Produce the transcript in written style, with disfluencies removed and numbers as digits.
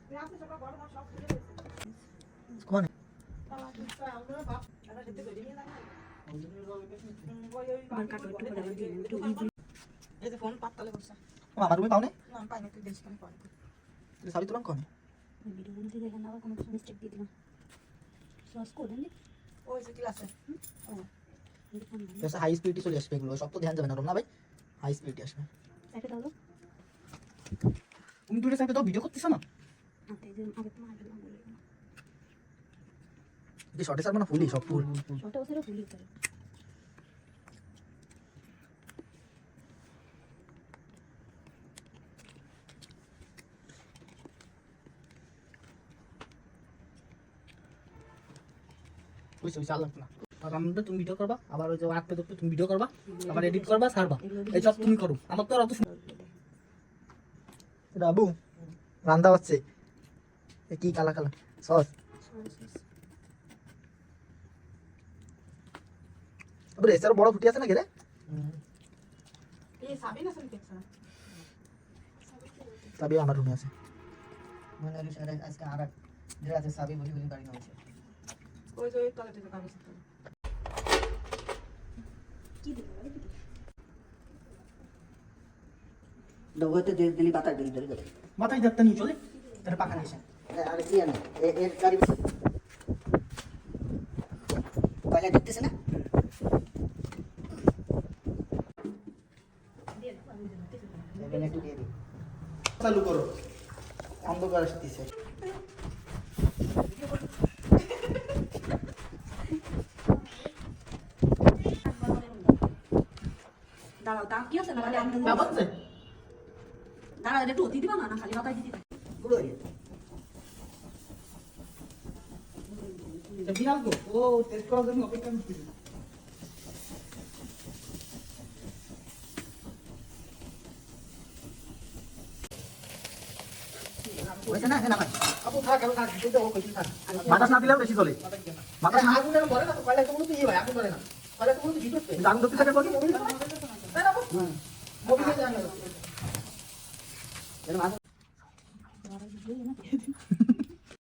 কোন এই যে ফোন পাততালে করছে ও আমার রুমে পাও না না পাই না তুই দেশ কেন পাই তুই সাবি তুলন কোন ভিডিও বলতে দেখেন আবার কোনো মিস্টেক দিয়ে দিলাম সস করে দেন ওই যে ক্লাসে जैसे हाई स्पीड চলে আসবে এগুলো সব তো ধ্যান যাবে না রমনা ভাই হাই স্পিড আসবে এটা দাও তুমি দূরে থেকে তো ভিডিও করতেছ না আতে যে আগে তো মারলাম বলে এই শর্টে সারবো না ফুলি সব ফুল ওটা ওসেরও ভুলি করে ওই চালাক না আর আমরা তুমি ভিডিও করবা আবার ওই যে আটকে ধরতে তুমি ভিডিও করবা আবার এডিট করবা ছাড়বা এই সব তুমি করো আমার তো আর অত বাবু রান্না হচ্ছে কি কালা কালা সস আরে এসব বড় ফুটি আছে না রে এই সাবি না শুনতে দেখছ সাবি আমার রুমে আছে মানে আজকে আর যেটা আছে সাবি বলি বলি গাড়ি হয়েছে ওই যে টয়লেটে যে কাগজ আছে কি দিল এদিকে दोघं ते दिली बाता दिली तरी गले মাথায় দেখতে নিয়ে চলে তার পাকা নিয়েছে अरे की आहे एक गाडी पहिले देखतेस ना এখানে একটু দিয়ে দিই চালু করো অন্ধকার আসতেছে দাঁড়াও তা কি আছে না মানে আমি না বলছে দাঁড়াও একটু অতি দিবা না খালি মাথায় দিতে पुढे ये এটা বিড়াল গো ও টেস্ট করার জন্য অপেক্ষা করতে वैसे ना है ना भाई আপু থাক আমি থাক কিন্তু ও কইতে থাক বাতাস না দিলেও বেশি চলে বাতাস না आगुन बरे ना पहिले तो म्हणतो ये भाई आगुन बरे ना पहिले तो म्हणतो ভিডিও দাম ধরতে থাকে বলি मोबाईल मोबाईल जाणार এর মাঝে